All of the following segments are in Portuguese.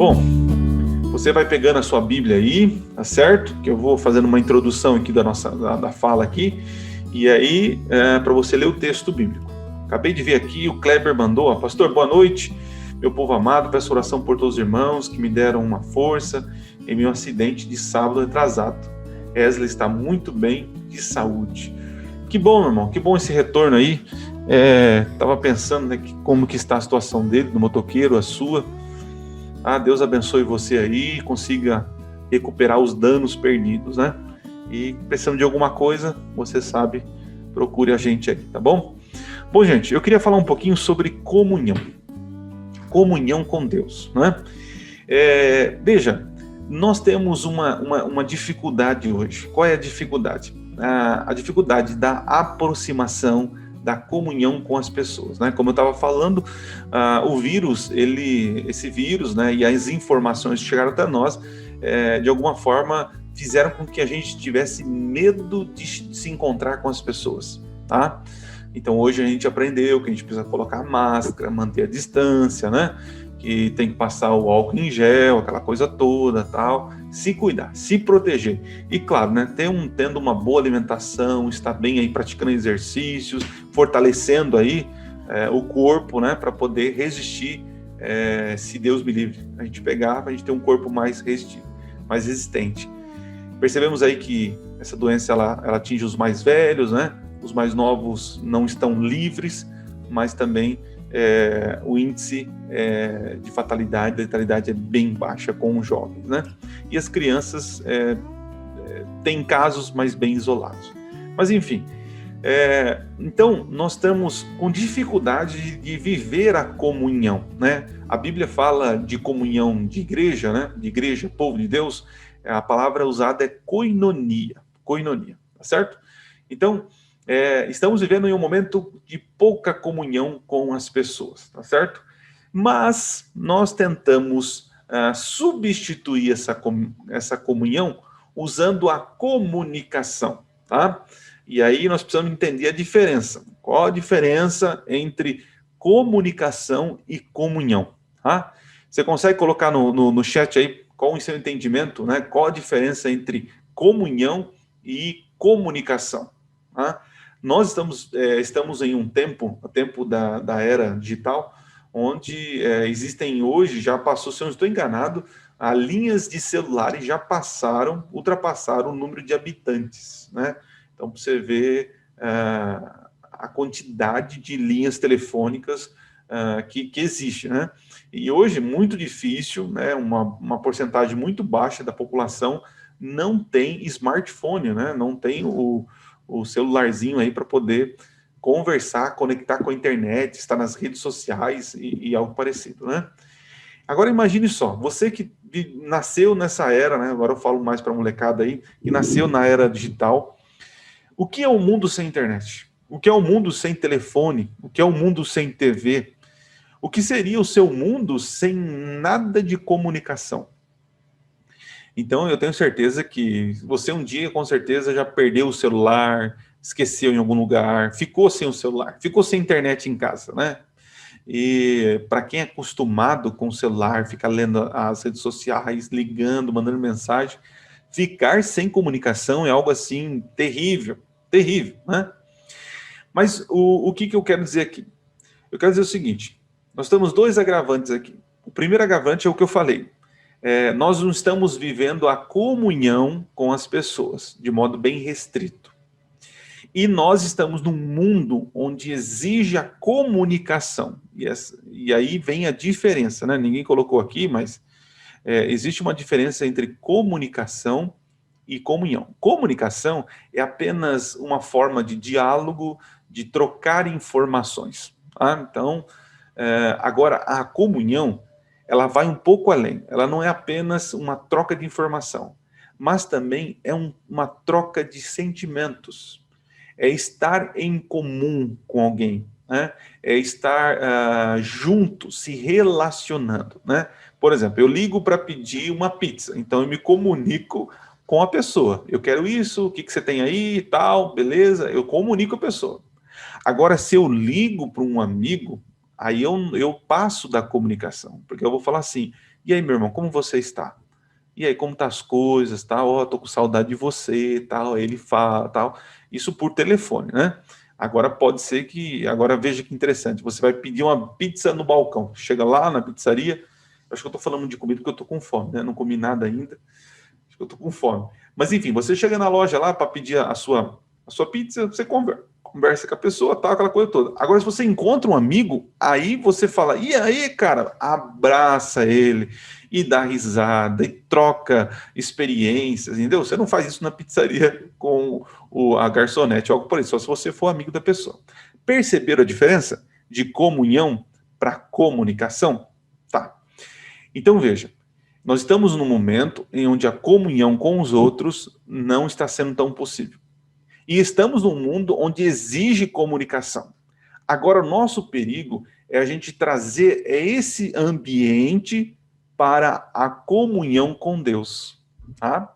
Bom, você vai pegando a sua Bíblia aí, tá certo? Que eu vou fazendo uma introdução aqui da fala aqui, e aí para você ler o texto bíblico. Acabei de ver aqui, o Kleber mandou, pastor, boa noite, meu povo amado, peço oração por todos os irmãos que me deram uma força em meu acidente de sábado retrasado. Wesley está muito bem de saúde. Que bom, meu irmão, que bom esse retorno aí. Tava pensando, né, como que está a situação dele, do motoqueiro, a sua. Deus abençoe você aí, consiga recuperar os danos perdidos, né? E precisando de alguma coisa, você sabe, procure a gente aí, tá bom? Bom, gente, eu queria falar um pouquinho sobre comunhão. Comunhão com Deus, né? Veja, nós temos uma dificuldade hoje. Qual é a dificuldade? A dificuldade da aproximação, da comunhão com as pessoas, né? Como eu estava falando, o vírus, esse vírus, né, e as informações que chegaram até nós, de alguma forma, fizeram com que a gente tivesse medo de se encontrar com as pessoas, tá? Então, hoje a gente aprendeu que a gente precisa colocar máscara, manter a distância, né? Que tem que passar o álcool em gel, aquela coisa toda, tal, se cuidar, se proteger. E claro, né, tendo uma boa alimentação, estar bem aí praticando exercícios, fortalecendo aí o corpo, né, para poder resistir, se Deus me livre, a gente ter um corpo mais resistivo, mais resistente. Percebemos aí que essa doença ela atinge os mais velhos, né? Os mais novos não estão livres, mas também o índice de fatalidade, letalidade é bem baixa com os jovens, né? E as crianças têm casos, mas bem isolados. Mas enfim, então nós estamos com dificuldade de viver a comunhão, né? A Bíblia fala de comunhão de igreja, né? De igreja, povo de Deus, a palavra usada é koinonia, tá certo? Então, estamos vivendo em um momento de pouca comunhão com as pessoas, tá certo? Mas nós tentamos substituir essa comunhão usando a comunicação, tá? E aí nós precisamos entender a diferença. Qual a diferença entre comunicação e comunhão, tá? Você consegue colocar no chat aí qual o seu entendimento, né? Qual a diferença entre comunhão e comunicação, tá? Nós estamos em um tempo, o tempo da era digital, onde existem hoje, já passou, se eu não estou enganado, linhas de celulares já ultrapassaram o número de habitantes, né? Então, você vê a quantidade de linhas telefônicas que existe, né? E hoje, muito difícil, né? Uma porcentagem muito baixa da população não tem smartphone, né? Não tem o celularzinho aí para poder conversar, conectar com a internet, estar nas redes sociais e algo parecido, né? Agora imagine só, você que nasceu nessa era, né? Agora eu falo mais para a molecada aí, que nasceu na era digital. O que é o mundo sem internet? O que é o mundo sem telefone? O que é o mundo sem TV? O que seria o seu mundo sem nada de comunicação? Então, eu tenho certeza que você um dia, com certeza, já perdeu o celular, esqueceu em algum lugar, ficou sem o celular, ficou sem internet em casa, né? E para quem é acostumado com o celular, ficar lendo as redes sociais, ligando, mandando mensagem, ficar sem comunicação é algo assim terrível, terrível, né? Mas o que eu quero dizer aqui? Eu quero dizer o seguinte, nós temos dois agravantes aqui. O primeiro agravante é o que eu falei. Nós não estamos vivendo a comunhão com as pessoas, de modo bem restrito. E nós estamos num mundo onde exige a comunicação. E aí vem a diferença, né? Ninguém colocou aqui, mas existe uma diferença entre comunicação e comunhão. Comunicação é apenas uma forma de diálogo, de trocar informações. Tá? Então, agora, a comunhão, ela vai um pouco além. Ela não é apenas uma troca de informação, mas também é uma troca de sentimentos. É estar em comum com alguém, né? É estar junto, se relacionando, né? Por exemplo, eu ligo para pedir uma pizza, então eu me comunico com a pessoa. Eu quero isso, o que você tem aí, tal, beleza? Eu comunico a pessoa. Agora, se eu ligo para um amigo, aí eu passo da comunicação, porque eu vou falar assim, E aí, meu irmão, como você está? E aí, como tá as coisas, tal? Ó, tô com saudade de você, tal. Aí ele fala, tal. Isso por telefone, né? Agora pode ser que, agora veja que interessante, você vai pedir uma pizza no balcão. Chega lá na pizzaria, acho que eu tô falando de comida porque eu tô com fome, né? Não comi nada ainda. Acho que eu tô com fome. Mas enfim, você chega na loja lá para pedir a sua pizza, você conversa com a pessoa, tal, aquela coisa toda. Agora, se você encontra um amigo, aí você fala, e aí, cara, abraça ele e dá risada e troca experiências, entendeu? Você não faz isso na pizzaria com a garçonete, algo por isso, só se você for amigo da pessoa. Perceberam a diferença de comunhão para comunicação? Tá. Então veja, nós estamos num momento em onde a comunhão com os outros não está sendo tão possível. E estamos num mundo onde exige comunicação. Agora, o nosso perigo é a gente trazer esse ambiente para a comunhão com Deus. Tá?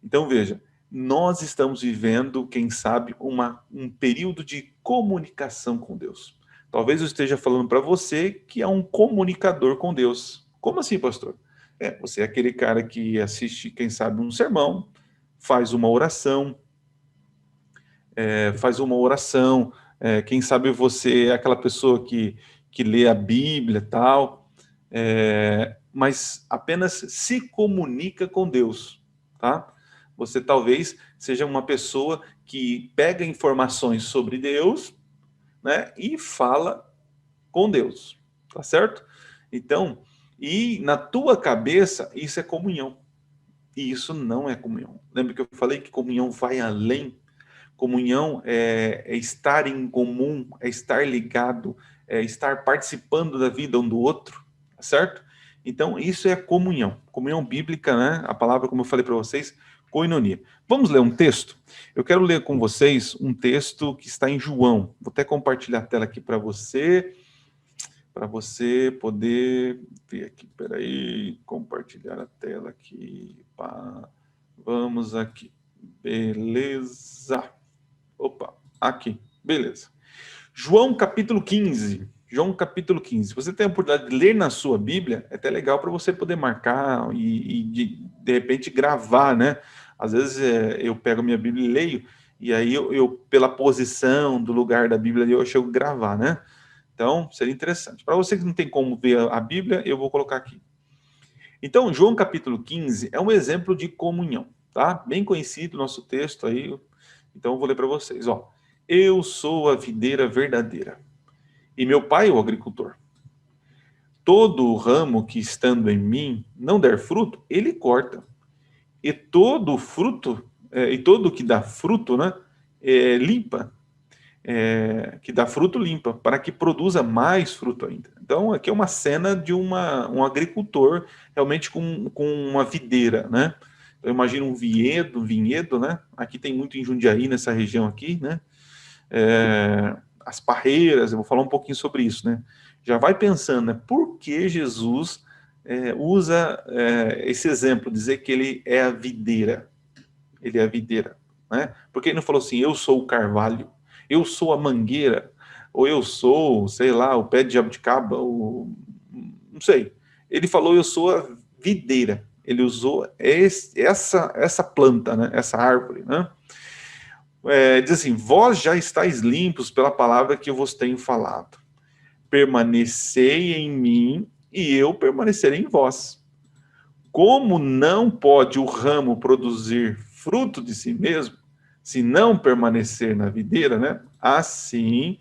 Então, veja, nós estamos vivendo, quem sabe, um período de comunicação com Deus. Talvez eu esteja falando para você que é um comunicador com Deus. Como assim, pastor? Você é aquele cara que assiste, quem sabe, um sermão, faz uma oração, quem sabe você é aquela pessoa que lê a Bíblia e tal, mas apenas se comunica com Deus, tá? Você talvez seja uma pessoa que pega informações sobre Deus, né, e fala com Deus, tá certo? Então, e na tua cabeça, isso é comunhão. E isso não é comunhão. Lembra que eu falei que comunhão vai além? Comunhão é estar em comum, é estar ligado, é estar participando da vida um do outro, tá certo? Então, isso é comunhão. Comunhão bíblica, né? A palavra, como eu falei para vocês, koinonia. Vamos ler um texto? Eu quero ler com vocês um texto que está em João. Vou até compartilhar a tela aqui para você poder ver aqui. Peraí, compartilhar a tela aqui. Pá. Vamos aqui. Beleza. Opa, aqui. Beleza. João capítulo 15. João capítulo 15. Se você tem a oportunidade de ler na sua Bíblia, é até legal para você poder marcar e de repente gravar, né? Às vezes eu pego a minha Bíblia e leio, e aí eu pela posição do lugar da Bíblia, eu chego a gravar, né? Então, seria interessante. Para você que não tem como ver a Bíblia, eu vou colocar aqui. Então, João capítulo 15 é um exemplo de comunhão, tá? Bem conhecido nosso texto aí. Então, eu vou ler para vocês, ó. Eu sou a videira verdadeira, e meu pai é o agricultor. Todo o ramo que estando em mim não der fruto, ele corta. E todo fruto, e todo que dá fruto, né, limpa. Que dá fruto limpa, para que produza mais fruto ainda. Então, aqui é uma cena de um agricultor realmente com uma videira, né? Então, imagina um vinhedo, né? Aqui tem muito em Jundiaí, nessa região aqui, né? As parreiras, eu vou falar um pouquinho sobre isso, né? Já vai pensando, né? Por que Jesus usa esse exemplo, dizer que ele é a videira? Ele é a videira, né? Porque ele não falou assim, eu sou o carvalho, eu sou a mangueira, ou eu sou, sei lá, o pé de jabuticaba, não sei. Ele falou, eu sou a videira. Ele usou essa planta, né? Essa árvore, né? Diz assim, vós já estáis limpos pela palavra que eu vos tenho falado. Permanecei em mim e eu permanecerei em vós. Como não pode o ramo produzir fruto de si mesmo, se não permanecer na videira, né? Assim,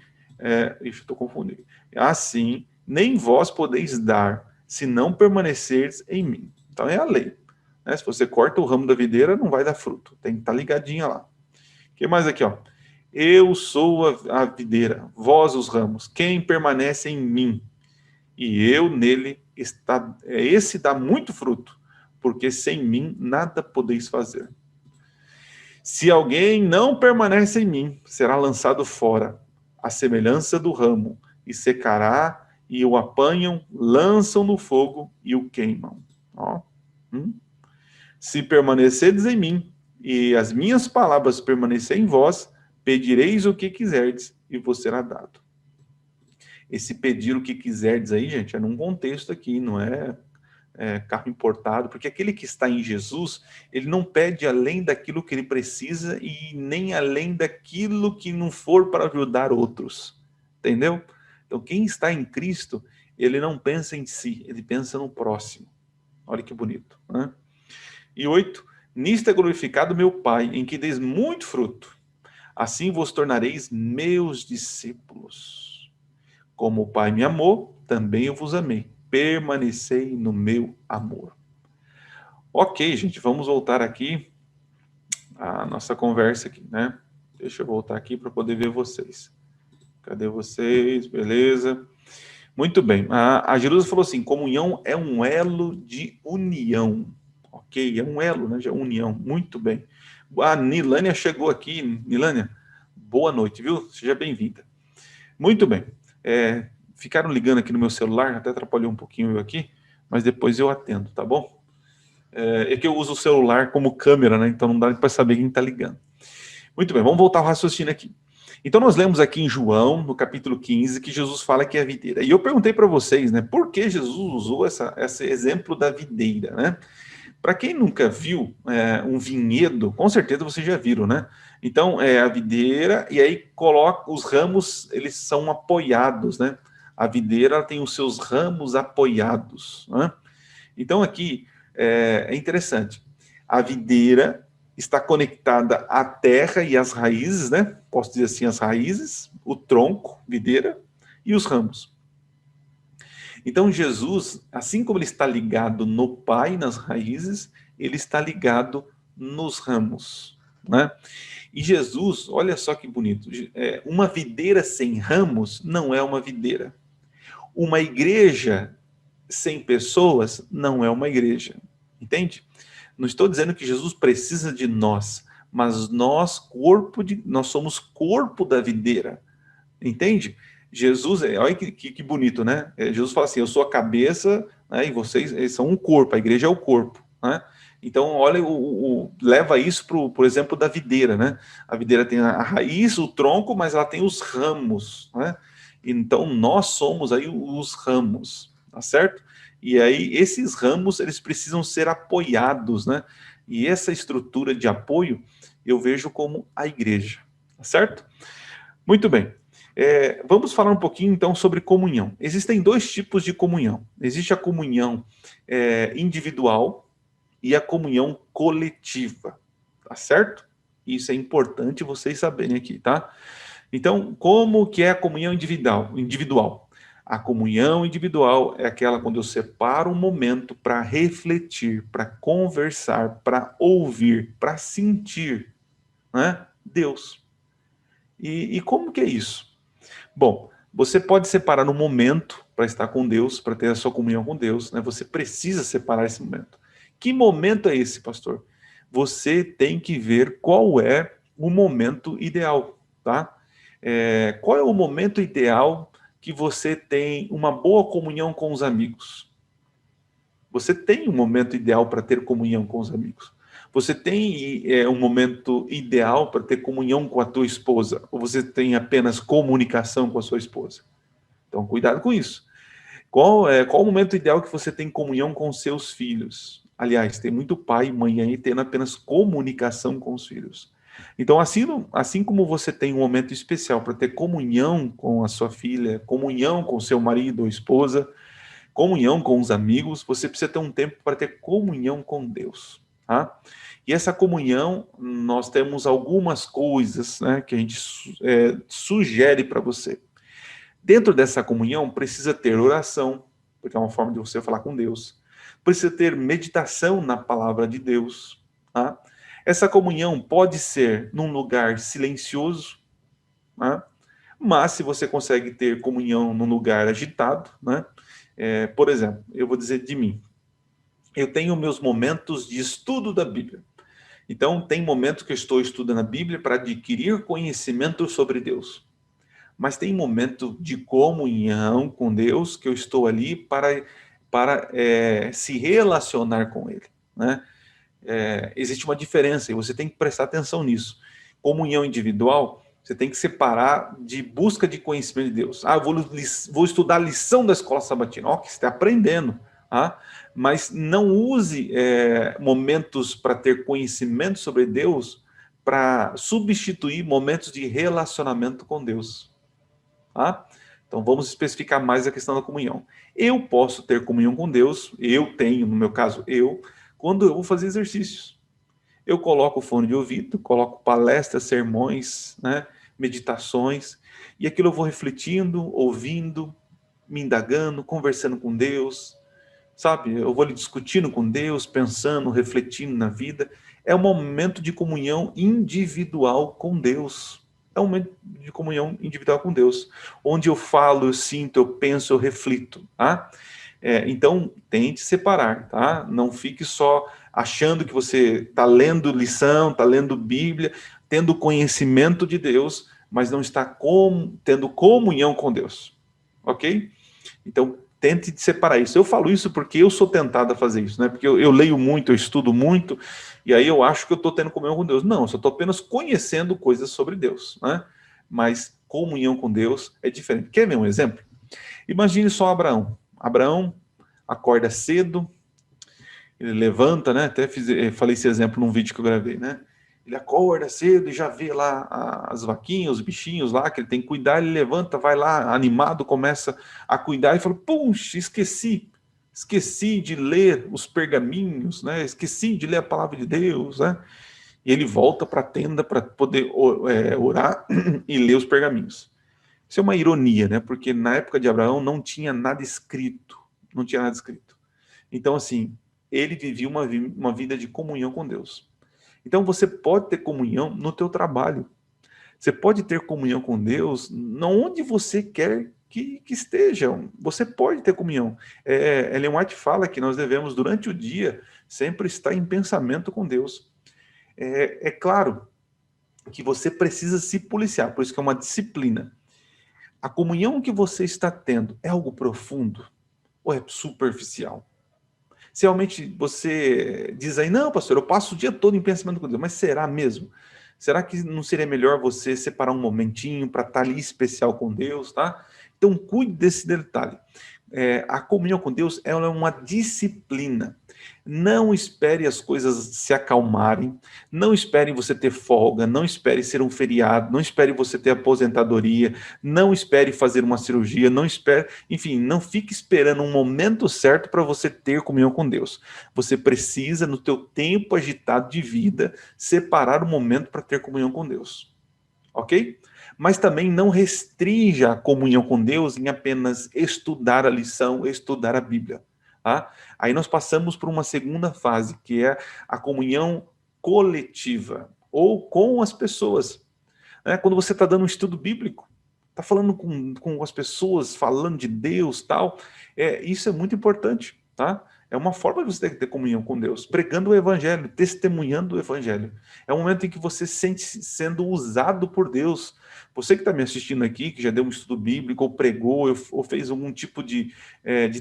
estou confundindo. Assim, nem vós podeis dar, se não permanecerdes em mim. Então é a lei. Né? Se você corta o ramo da videira, não vai dar fruto. Tem que estar ligadinha lá. O que mais aqui, ó? Eu sou a videira, vós os ramos. Quem permanece em mim e eu nele, esse dá muito fruto, porque sem mim nada podeis fazer. Se alguém não permanece em mim, será lançado fora, à semelhança do ramo, e secará, e o apanham, lançam no fogo e o queimam. Ó. Se permanecerdes em mim, e as minhas palavras permanecerem em vós, pedireis o que quiserdes, e vos será dado. Esse pedir o que quiserdes aí, gente, é num contexto aqui, não é carro importado, porque aquele que está em Jesus, ele não pede além daquilo que ele precisa e nem além daquilo que não for para ajudar outros, entendeu? Então, quem está em Cristo, ele não pensa em si, ele pensa no próximo. Olha que bonito, né? E 8, nisto é glorificado meu Pai, em que deis muito fruto, assim vos tornareis meus discípulos. Como o Pai me amou, também eu vos amei. Permanecei no meu amor. Ok, gente, vamos voltar aqui à nossa conversa aqui, né? Deixa eu voltar aqui para poder ver vocês. Cadê vocês? Beleza. Muito bem. A Jerusa falou assim, comunhão é um elo de união. Ok, é um elo, né? De união. Muito bem. A Nilânia chegou aqui. Nilânia, boa noite, viu? Seja bem-vinda. Muito bem. Ficaram ligando aqui no meu celular, até atrapalhou um pouquinho eu aqui, mas depois eu atendo, tá bom? É que eu uso o celular como câmera, né? Então não dá para saber quem está ligando. Muito bem, vamos voltar ao raciocínio aqui. Então nós lemos aqui em João, no capítulo 15, que Jesus fala que é a videira. E eu perguntei para vocês, né? Por que Jesus usou esse exemplo da videira, né? Para quem nunca viu um vinhedo, com certeza vocês já viram, né? Então, a videira, e aí coloca os ramos, eles são apoiados, né? A videira ela tem os seus ramos apoiados, né? Então, aqui é interessante. A videira está conectada à terra e às raízes, né? Posso dizer assim, as raízes, o tronco, videira, e os ramos. Então, Jesus, assim como ele está ligado no Pai, nas raízes, ele está ligado nos ramos, né? E Jesus, olha só que bonito, uma videira sem ramos não é uma videira. Uma igreja sem pessoas não é uma igreja, entende? Não estou dizendo que Jesus precisa de nós, mas nós somos corpo da videira, entende? Jesus, olha que bonito, né? Jesus fala assim, eu sou a cabeça, né, e vocês são um corpo, a igreja é o corpo, né? Então, olha, leva isso por exemplo, da videira, né? A videira tem a raiz, o tronco, mas ela tem os ramos, né? Então, nós somos aí os ramos, tá certo? E aí, esses ramos, eles precisam ser apoiados, né? E essa estrutura de apoio, eu vejo como a igreja, tá certo? Muito bem. Vamos falar um pouquinho, então, sobre comunhão. Existem dois tipos de comunhão. Existe a comunhão individual e a comunhão coletiva, tá certo? Isso é importante vocês saberem aqui, tá? Então, como que é a comunhão individual? A comunhão individual é aquela quando eu separo um momento para refletir, para conversar, para ouvir, para sentir, né? Deus. E como que é isso? Bom, você pode separar um momento para estar com Deus, para ter a sua comunhão com Deus, né? Você precisa separar esse momento. Que momento é esse, pastor? Você tem que ver qual é o momento ideal, tá? Qual é o momento ideal que você tem uma boa comunhão com os amigos? Você tem um momento ideal para ter comunhão com os amigos? Você tem um momento ideal para ter comunhão com a tua esposa? Ou você tem apenas comunicação com a sua esposa? Então, cuidado com isso. Qual o momento ideal que você tem comunhão com seus filhos? Aliás, tem muito pai e mãe aí tendo apenas comunicação com os filhos. Então, assim como você tem um momento especial para ter comunhão com a sua filha, comunhão com seu marido ou esposa, comunhão com os amigos, você precisa ter um tempo para ter comunhão com Deus, tá? E essa comunhão, nós temos algumas coisas, né, que a gente sugere para você. Dentro dessa comunhão, precisa ter oração, porque é uma forma de você falar com Deus. Precisa ter meditação na palavra de Deus, tá? Essa comunhão pode ser num lugar silencioso, tá? Mas se você consegue ter comunhão num lugar agitado, né? Por exemplo, eu vou dizer de mim. Eu tenho meus momentos de estudo da Bíblia. Então, tem momentos que eu estou estudando a Bíblia para adquirir conhecimento sobre Deus. Mas tem momento de comunhão com Deus que eu estou ali para se relacionar com Ele, né? Existe uma diferença e você tem que prestar atenção nisso. Comunhão individual, você tem que separar de busca de conhecimento de Deus. Eu vou estudar a lição da escola sabatina. Ó, que você está aprendendo. tá? Mas não use momentos para ter conhecimento sobre Deus para substituir momentos de relacionamento com Deus, tá? Então vamos especificar mais a questão da comunhão. Eu posso ter comunhão com Deus, eu tenho, no meu caso, quando eu vou fazer exercícios. Eu coloco o fone de ouvido, coloco palestras, sermões, né, meditações, e aquilo eu vou refletindo, ouvindo, me indagando, conversando com Deus, sabe? Eu vou ali discutindo com Deus, pensando, refletindo na vida. É um momento de comunhão individual com Deus. É um momento de comunhão individual com Deus, onde eu falo, eu sinto, eu penso, eu reflito, tá? Então, tente separar, tá? Não fique só achando que você está lendo lição, está lendo Bíblia, tendo conhecimento de Deus, mas não está tendo comunhão com Deus, ok? Então, tente separar isso. Eu falo isso porque eu sou tentado a fazer isso, né? Porque eu leio muito, eu estudo muito, e aí eu acho que eu estou tendo comunhão com Deus. Não, eu só estou apenas conhecendo coisas sobre Deus, né? Mas comunhão com Deus é diferente. Quer ver um exemplo? Imagine só Abraão. Abraão acorda cedo, ele levanta, né? Até falei esse exemplo num vídeo que eu gravei, né? Ele acorda cedo e já vê lá as vaquinhas, os bichinhos lá, que ele tem que cuidar, ele levanta, vai lá, animado, começa a cuidar e fala, puxa, esqueci de ler os pergaminhos, né? Esqueci de ler a palavra de Deus, né? E ele volta para a tenda para poder orar e ler os pergaminhos. Isso é uma ironia, né? Porque na época de Abraão não tinha nada escrito, não tinha nada escrito. Então, assim, ele vivia uma vida de comunhão com Deus. Então, você pode ter comunhão no teu trabalho. Você pode ter comunhão com Deus onde você quer que esteja. Você pode ter comunhão. Ellen White fala que nós devemos, durante o dia, sempre estar em pensamento com Deus. É claro que você precisa se policiar, por isso que é uma disciplina. A comunhão que você está tendo é algo profundo ou é superficial? Se realmente você diz aí, não, pastor, eu passo o dia todo em pensamento com Deus, mas será mesmo? Será que não seria melhor você separar um momentinho para estar ali especial com Deus, tá? Então, cuide desse detalhe. A comunhão com Deus ela é uma disciplina. Não espere as coisas se acalmarem, não espere você ter folga, não espere ser um feriado, não espere você ter aposentadoria, não espere fazer uma cirurgia, não espere, enfim, não fique esperando um momento certo para você ter comunhão com Deus. Você precisa, no teu tempo agitado de vida, separar um momento para ter comunhão com Deus. Ok? Mas também não restrinja a comunhão com Deus em apenas estudar a lição, estudar a Bíblia. Tá? Aí nós passamos por uma segunda fase, que é a comunhão coletiva, ou com as pessoas. Né? Quando você está dando um estudo bíblico, está falando com as pessoas, falando de Deus, tal, isso é muito importante, tá? É uma forma de você ter comunhão com Deus, pregando o Evangelho, testemunhando o Evangelho. É um momento em que você se sente sendo usado por Deus. Você que está me assistindo aqui, que já deu um estudo bíblico, ou pregou, ou fez algum tipo de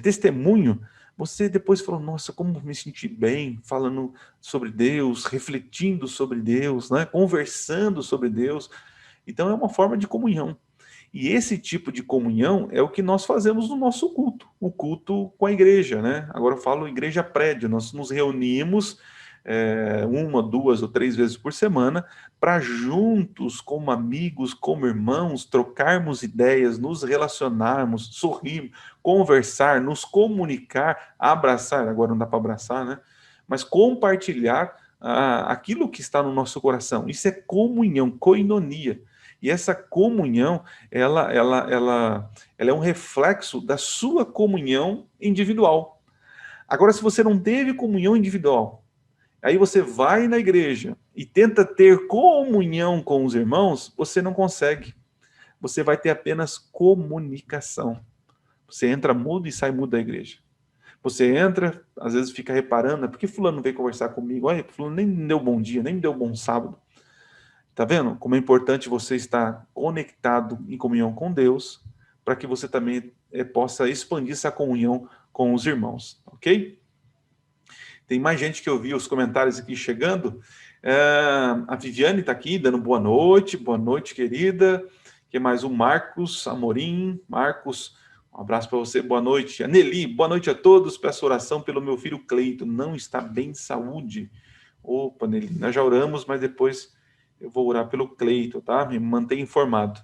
testemunho, você depois falou, nossa, como me senti bem, falando sobre Deus, refletindo sobre Deus, né? Conversando sobre Deus. Então é uma forma de comunhão. E esse tipo de comunhão é o que nós fazemos no nosso culto, o culto com a igreja, né? Agora eu falo igreja prédio, nós nos reunimos uma, 2 ou 3 vezes por semana para juntos, como amigos, como irmãos, trocarmos ideias, nos relacionarmos, sorrir, conversar, nos comunicar, abraçar, agora não dá para abraçar, né? Mas compartilhar aquilo que está no nosso coração. Isso é comunhão, koinonia. E essa comunhão, ela é um reflexo da sua comunhão individual. Agora, se você não teve comunhão individual, aí você vai na igreja e tenta ter comunhão com os irmãos, você não consegue. Você vai ter apenas comunicação. Você entra mudo e sai mudo da igreja. Você entra, às vezes fica reparando, por que fulano veio conversar comigo? Olha, fulano nem me deu bom dia, nem me deu bom sábado. Tá vendo como é importante você estar conectado em comunhão com Deus, para que você também possa expandir essa comunhão com os irmãos, ok? Tem mais gente que eu vi os comentários aqui chegando. A Viviane está aqui dando boa noite, querida. Que mais? O Marcos Amorim, Marcos Um abraço para você, boa noite. Aneli, boa noite a todos. Peço oração pelo meu filho Cleito, não está bem de saúde. Opa, Aneli, nós já oramos, mas depois eu vou orar pelo Cleito, tá? Me mantenha informado.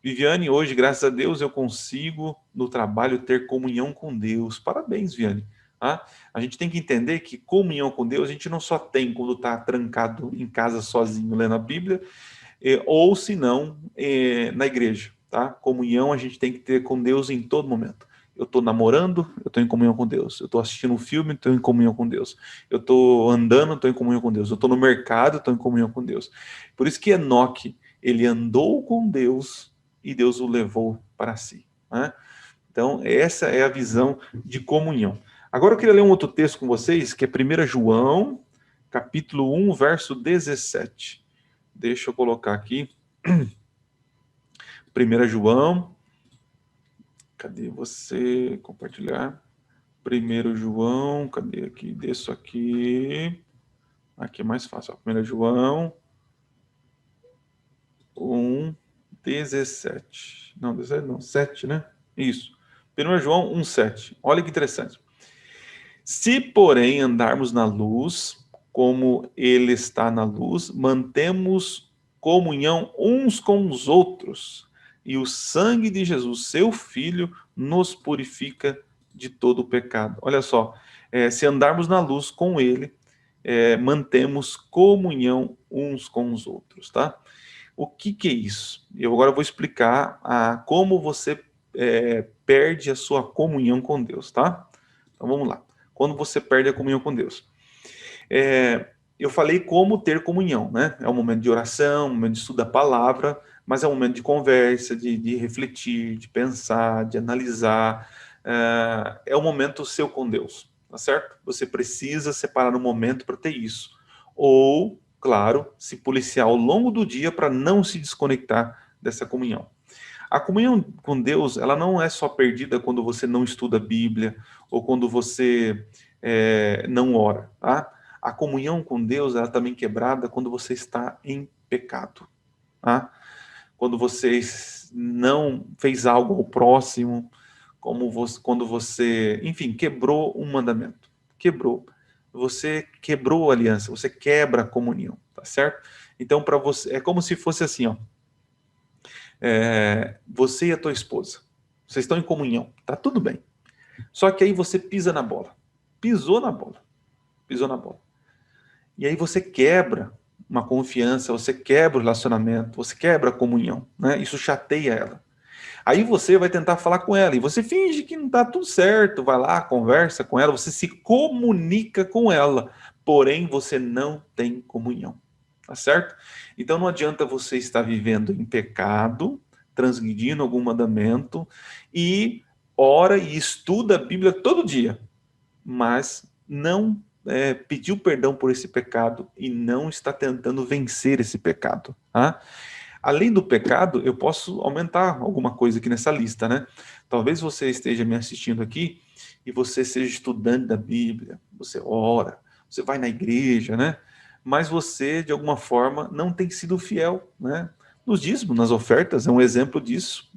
Viviane, hoje, graças a Deus, eu consigo no trabalho ter comunhão com Deus. Parabéns, Viviane. Tá? A gente tem que entender que comunhão com Deus a gente não só tem quando está trancado em casa sozinho lendo a Bíblia, ou se não, na igreja. Tá? Comunhão a gente tem que ter com Deus em todo momento. Eu estou namorando, eu estou em comunhão com Deus. Eu estou assistindo um filme, estou em comunhão com Deus. Eu estou andando, estou em comunhão com Deus. Eu estou no mercado, estou em comunhão com Deus. Por isso que Enoque, ele andou com Deus e Deus o levou para si. Né? Então, essa é a visão de comunhão. Agora eu queria ler um outro texto com vocês, que é 1 João, capítulo 1, verso 17. Deixa eu colocar aqui. 1 João, cadê você? Compartilhar. 1 João, cadê aqui? Desço aqui. Aqui é mais fácil. 1 João 1, 17. Não, 17 não, 7, né? Isso. 1 João 1, 7. Olha que interessante. Se, porém, andarmos na luz, como ele está na luz, mantemos comunhão uns com os outros, e o sangue de Jesus, seu Filho, nos purifica de todo o pecado. Olha só, se andarmos na luz com ele, mantemos comunhão uns com os outros, tá? O que é isso? Eu agora vou explicar como você perde a sua comunhão com Deus, tá? Então vamos lá. Quando você perde a comunhão com Deus. Eu falei como ter comunhão, né? É um momento de oração, um momento de estudo da palavra, mas é um momento de conversa, de refletir, de pensar, de analisar. É um momento seu com Deus, tá certo? Você precisa separar um momento para ter isso. Ou, claro, se policiar ao longo do dia para não se desconectar dessa comunhão. A comunhão com Deus, ela não é só perdida quando você não estuda a Bíblia ou quando você não ora, tá? A comunhão com Deus, ela também é quebrada quando você está em pecado, tá? Quando você não fez algo ao próximo, quando você, enfim, quebrou um mandamento, quebrou. Você quebrou a aliança, você quebra a comunhão, tá certo? Então, para você, é como se fosse assim, ó. Você e a tua esposa, vocês estão em comunhão, tá tudo bem. Só que aí você pisa na bola, pisou na bola. E aí você quebra uma confiança, você quebra o relacionamento, você quebra a comunhão, né? Isso chateia ela. Aí você vai tentar falar com ela, e você finge que não tá tudo certo, vai lá, conversa com ela, você se comunica com ela, porém você não tem comunhão. Tá certo? Então não adianta você estar vivendo em pecado, transgredindo algum mandamento, e ora e estuda a Bíblia todo dia, mas não pediu perdão por esse pecado e não está tentando vencer esse pecado. Tá? Além do pecado, eu posso aumentar alguma coisa aqui nessa lista, né? Talvez você esteja me assistindo aqui e você seja estudante da Bíblia, você ora, você vai na igreja, né? Mas você, de alguma forma, não tem sido fiel, né? Nos dízimos, nas ofertas, é um exemplo disso.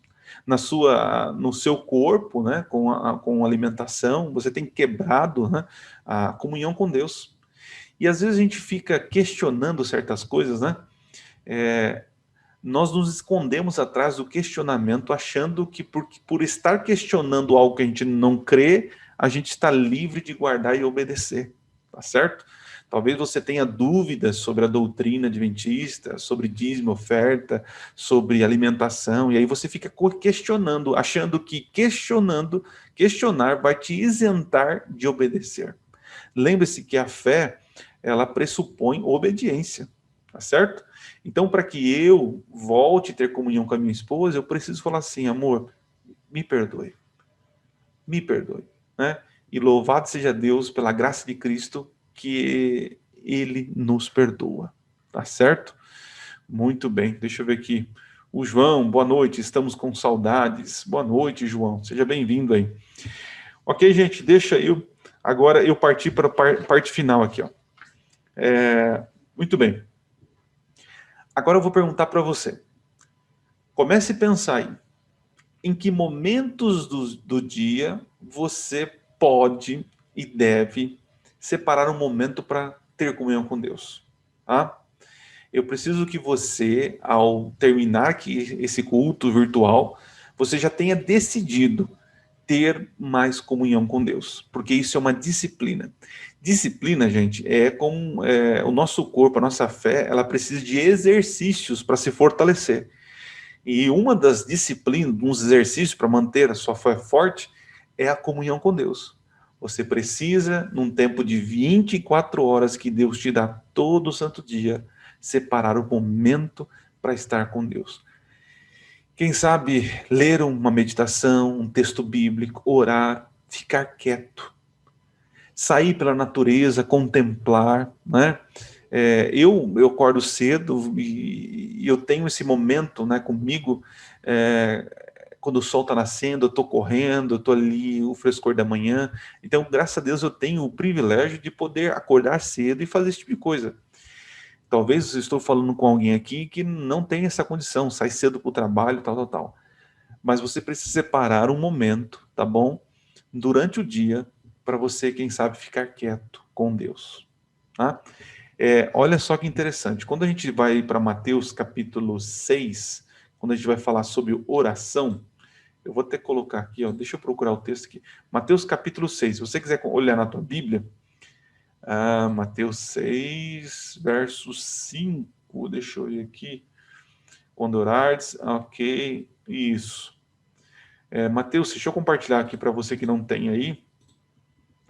No seu corpo, né? Com alimentação, você tem quebrado, né? A comunhão com Deus. E às vezes a gente fica questionando certas coisas, né? Nós nos escondemos atrás do questionamento, achando que por estar questionando algo que a gente não crê, a gente está livre de guardar e obedecer, tá certo? Talvez você tenha dúvidas sobre a doutrina adventista, sobre dízimo, oferta, sobre alimentação, e aí você fica questionando, achando que questionar vai te isentar de obedecer. Lembre-se que a fé, ela pressupõe obediência, tá certo? Então, para que eu volte a ter comunhão com a minha esposa, eu preciso falar assim, amor, me perdoe, né? E louvado seja Deus pela graça de Cristo, que Ele nos perdoa, tá certo? Muito bem, deixa eu ver aqui. O João, boa noite, estamos com saudades. Boa noite, João, seja bem-vindo aí. Ok, gente, deixa eu, agora eu partir para a parte final aqui, ó. Muito bem. Agora eu vou perguntar para você. Comece a pensar aí. em que momentos do dia você pode e deve separar um momento para ter comunhão com Deus, tá? Eu preciso que você, ao terminar aqui esse culto virtual, você já tenha decidido ter mais comunhão com Deus, porque isso é uma disciplina. Disciplina, gente, é como o nosso corpo, a nossa fé, ela precisa de exercícios para se fortalecer. E uma das disciplinas, uns exercícios para manter a sua fé forte, é a comunhão com Deus. Você precisa, num tempo de 24 horas que Deus te dá todo santo dia, separar o momento para estar com Deus. Quem sabe ler uma meditação, um texto bíblico, orar, ficar quieto, sair pela natureza, contemplar, né? Eu acordo cedo e eu tenho esse momento, né, comigo, quando o sol está nascendo, eu estou correndo, eu estou ali, o frescor da manhã. Então, graças a Deus, eu tenho o privilégio de poder acordar cedo e fazer esse tipo de coisa. Talvez eu estou falando com alguém aqui que não tem essa condição, sai cedo para o trabalho, tal. Mas você precisa separar um momento, tá bom? Durante o dia, para você, quem sabe, ficar quieto com Deus. Tá? Olha só que interessante. Quando a gente vai para Mateus capítulo 6, quando a gente vai falar sobre oração, eu vou até colocar aqui, ó, deixa eu procurar o texto aqui. Mateus capítulo 6, se você quiser olhar na tua Bíblia, Mateus 6, verso 5, deixa eu ver aqui. Quando orares, ok, isso. Mateus, deixa eu compartilhar aqui para você que não tem aí,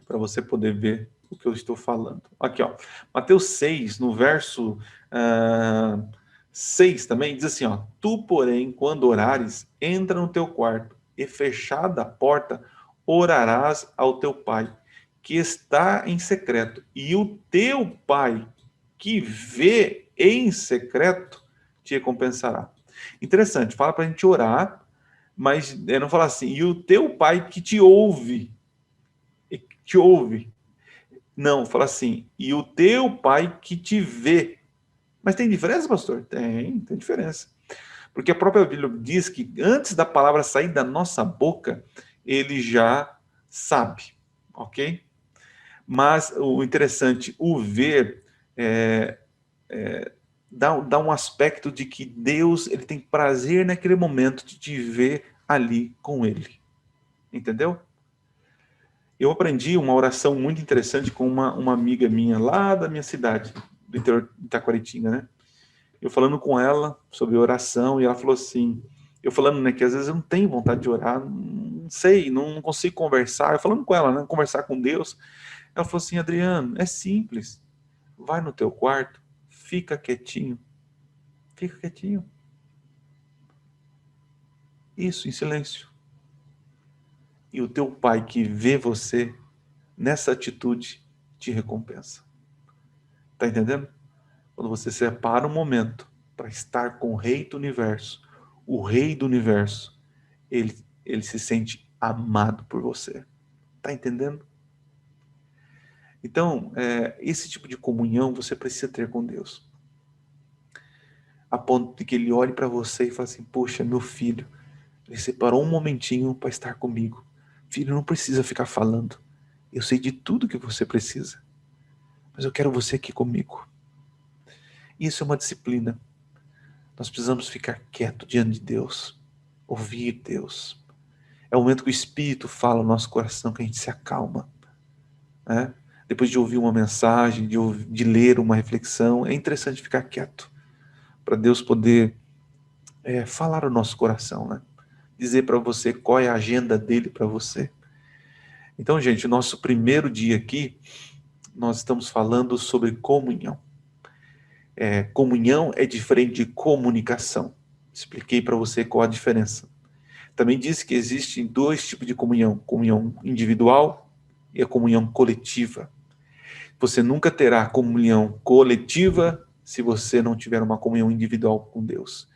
para você poder ver o que eu estou falando. Aqui, ó, Mateus 6, no verso 6 também, diz assim, ó, tu, porém, quando orares, entra no teu quarto e fechada a porta, orarás ao teu pai, que está em secreto, e o teu pai, que vê em secreto, te recompensará. Interessante, fala para a gente orar, mas não fala assim, e o teu pai que te ouve, não, fala assim, e o teu pai que te vê. Mas tem diferença, pastor? Tem diferença. Porque a própria Bíblia diz que antes da palavra sair da nossa boca, ele já sabe, ok? Mas o interessante, o ver, dá um aspecto de que Deus ele tem prazer naquele momento de te ver ali com ele. Entendeu? Eu aprendi uma oração muito interessante com uma amiga minha lá da minha cidade, do interior de Itaquaritinga, né? Eu falando com ela sobre oração e ela falou assim, eu falando, né, que às vezes eu não tenho vontade de orar, não sei, não consigo conversar, eu falando com ela, né, conversar com Deus, ela falou assim, Adriano, é simples, vai no teu quarto, fica quietinho, isso, em silêncio, e o teu pai que vê você nessa atitude te recompensa. Tá entendendo? Quando você separa um momento para estar com o rei do universo, o rei do universo, ele se sente amado por você. Tá entendendo? Então, esse tipo de comunhão você precisa ter com Deus. A ponto de que ele olhe para você e fale assim, poxa, meu filho, ele separou um momentinho para estar comigo. Filho, não precisa ficar falando. Eu sei de tudo que você precisa. Mas eu quero você aqui comigo. Isso é uma disciplina. Nós precisamos ficar quieto diante de Deus. Ouvir Deus. É o momento que o Espírito fala no nosso coração, que a gente se acalma. Né? Depois de ouvir uma mensagem, de ler uma reflexão, é interessante ficar quieto. Para Deus poder falar o nosso coração. Né? Dizer para você qual é a agenda dele para você. Então, gente, o nosso primeiro dia aqui, nós estamos falando sobre comunhão. Comunhão é diferente de comunicação. Expliquei para você qual a diferença. Também disse que existem dois tipos de comunhão. Comunhão individual e a comunhão coletiva. Você nunca terá comunhão coletiva se você não tiver uma comunhão individual com Deus.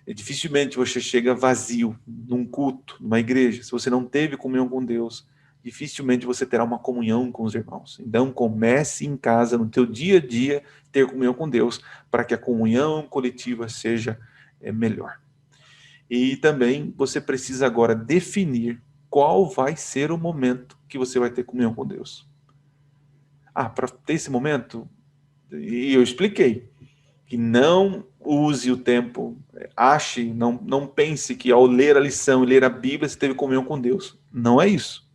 Dificilmente você chega vazio num culto, numa igreja. Se você não teve comunhão com Deus, dificilmente você terá uma comunhão com os irmãos. Então comece em casa, no teu dia a dia, ter comunhão com Deus, para que a comunhão coletiva seja melhor. E também você precisa agora definir qual vai ser o momento que você vai ter comunhão com Deus. Para ter esse momento, e eu expliquei, que não use o tempo, não pense que ao ler a lição e ler a Bíblia você teve comunhão com Deus. Não é isso,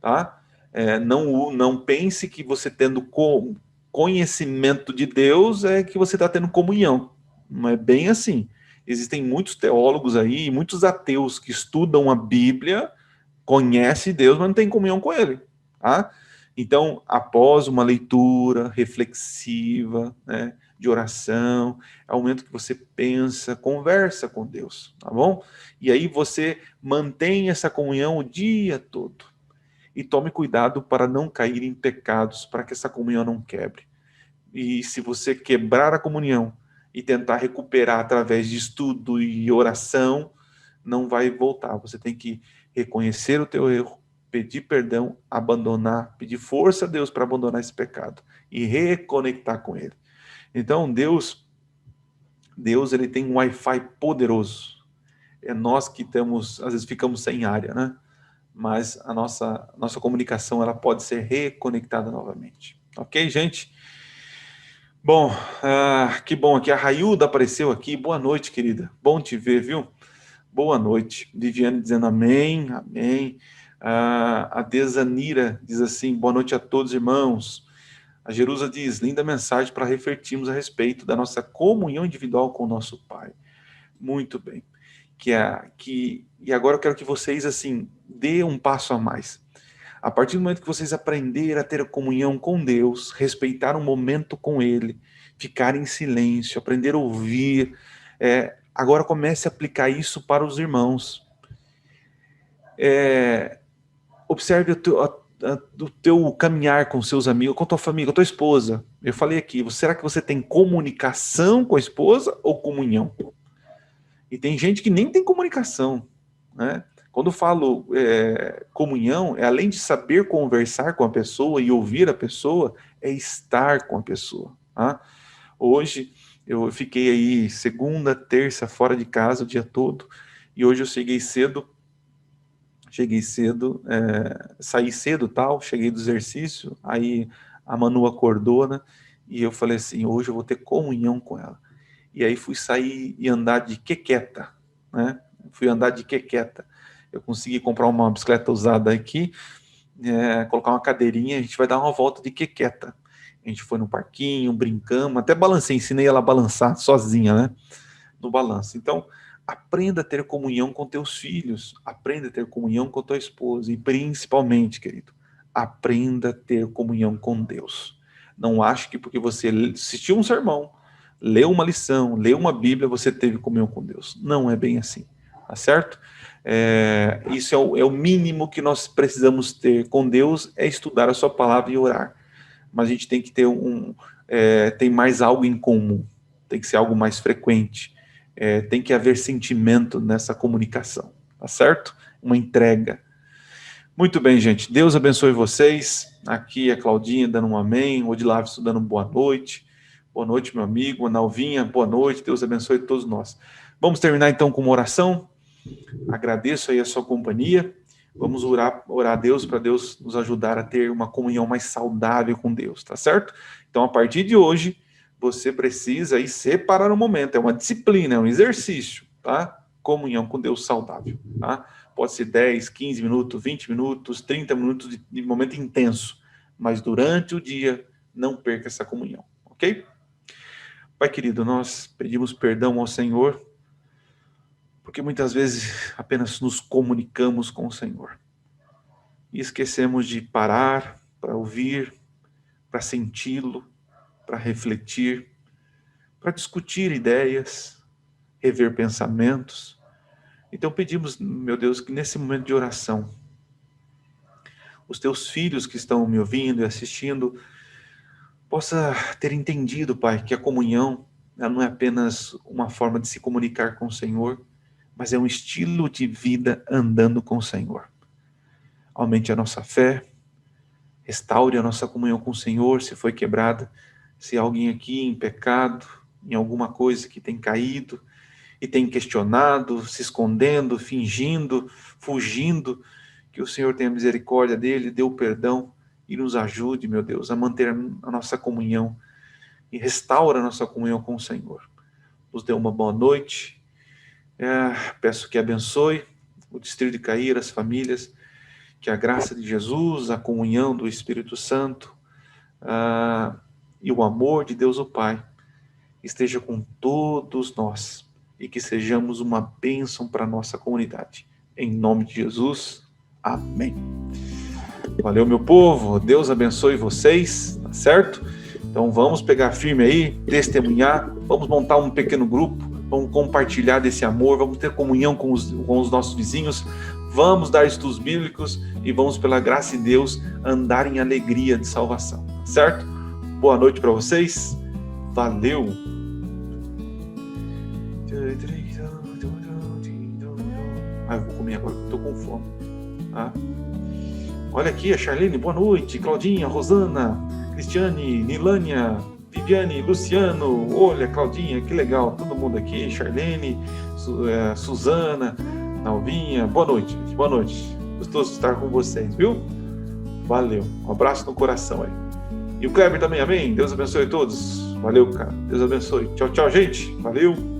tá? Não pense que você tendo conhecimento de Deus é que você está tendo comunhão. Não é bem assim. Existem muitos teólogos aí, muitos ateus que estudam a Bíblia, conhecem Deus, mas não tem comunhão com Ele, tá? Então, após uma leitura reflexiva, né, de oração, é o momento que você pensa, conversa com Deus, tá bom? E aí você mantém essa comunhão o dia todo. E tome cuidado para não cair em pecados, para que essa comunhão não quebre. E se você quebrar a comunhão e tentar recuperar através de estudo e oração, não vai voltar. Você tem que reconhecer o teu erro, pedir perdão, abandonar, pedir força a Deus para abandonar esse pecado e reconectar com Ele. Então, Deus ele tem um Wi-Fi poderoso. É nós que às vezes ficamos sem área, né? Mas a nossa comunicação ela pode ser reconectada novamente. Ok, gente? Bom, que bom aqui. A Railda apareceu aqui. Boa noite, querida. Bom te ver, viu? Boa noite. Viviane dizendo amém, amém. A Desanira diz assim, boa noite a todos, irmãos. A Jerusa diz, linda mensagem para refletirmos a respeito da nossa comunhão individual com o nosso Pai. Muito bem. E agora eu quero que vocês, assim, dê um passo a mais. A partir do momento que vocês aprenderem a ter comunhão com Deus, respeitar um momento com Ele, ficar em silêncio, aprender a ouvir, agora comece a aplicar isso para os irmãos. Observe o teu caminhar com seus amigos, com a tua família, com a tua esposa. Eu falei aqui, será que você tem comunicação com a esposa ou comunhão? E tem gente que nem tem comunicação, né? Quando eu falo comunhão, além de saber conversar com a pessoa e ouvir a pessoa, é estar com a pessoa. Tá? Hoje, eu fiquei aí segunda, terça, fora de casa o dia todo, e hoje eu cheguei cedo, saí cedo tal, cheguei do exercício, aí a Manu acordou, né? E eu falei assim, hoje eu vou ter comunhão com ela. E aí fui sair e andar de quequeta, né? Fui andar de quequeta. Eu consegui comprar uma bicicleta usada aqui, colocar uma cadeirinha, a gente vai dar uma volta de quequeta. A gente foi no parquinho, brincamos, até balancei, ensinei ela a balançar sozinha, né? No balanço. Então, aprenda a ter comunhão com teus filhos, aprenda a ter comunhão com tua esposa e principalmente, querido, aprenda a ter comunhão com Deus. Não ache que porque você assistiu um sermão, leu uma lição, leu uma Bíblia, você teve comunhão com Deus. Não é bem assim, tá certo? Isso é o mínimo que nós precisamos ter com Deus, é estudar a sua palavra e orar. Mas a gente tem que ter tem mais algo em comum, tem que ser algo mais frequente, tem que haver sentimento nessa comunicação, tá certo? Uma entrega. Muito bem, gente, Deus abençoe vocês. Aqui a Claudinha dando um amém, o Odilávio dando boa noite, meu amigo, a Nalvinha, boa noite, Deus abençoe todos nós. Vamos terminar então com uma oração. Agradeço aí a sua companhia. Vamos orar a Deus para Deus nos ajudar a ter uma comunhão mais saudável com Deus, tá certo? Então, a partir de hoje, você precisa aí separar um momento, é uma disciplina, é um exercício, tá? Comunhão com Deus saudável, tá? Pode ser 10, 15 minutos, 20 minutos, 30 minutos de momento intenso, mas durante o dia, não perca essa comunhão, ok? Pai querido, nós pedimos perdão ao Senhor, porque muitas vezes apenas nos comunicamos com o Senhor. E esquecemos de parar para ouvir, para senti-lo, para refletir, para discutir ideias, rever pensamentos. Então pedimos, meu Deus, que nesse momento de oração, os teus filhos que estão me ouvindo e assistindo, possa ter entendido, Pai, que a comunhão ela não é apenas uma forma de se comunicar com o Senhor, mas é um estilo de vida andando com o Senhor. Aumente a nossa fé, restaure a nossa comunhão com o Senhor, se foi quebrada, se há alguém aqui em pecado, em alguma coisa que tem caído, e tem questionado, se escondendo, fingindo, fugindo, que o Senhor tenha misericórdia dele, dê o perdão e nos ajude, meu Deus, a manter a nossa comunhão e restaura a nossa comunhão com o Senhor. Nos dê uma boa noite. Peço que abençoe o Distrito de Caíra, as famílias, que a graça de Jesus, a comunhão do Espírito Santo e o amor de Deus o Pai esteja com todos nós e que sejamos uma bênção para a nossa comunidade. Em nome de Jesus, amém. Valeu, meu povo, Deus abençoe vocês, tá certo? Então vamos pegar firme aí, testemunhar, vamos montar um pequeno grupo, vamos compartilhar desse amor, vamos ter comunhão com os nossos vizinhos, vamos dar estudos bíblicos e vamos, pela graça de Deus, andar em alegria de salvação, tá certo? Boa noite para vocês, valeu! Eu vou comer agora, estou com fome. Olha aqui a Charlene, boa noite, Claudinha, Rosana, Cristiane, Nilânia, Viviane, Luciano, olha, Claudinha, que legal, todo mundo aqui, Charlene, Suzana, Alvinha, boa noite, gostoso estar com vocês, viu? Valeu, um abraço no coração aí. E o Kleber também, amém? Deus abençoe a todos, valeu, cara, Deus abençoe, tchau, tchau, gente, valeu!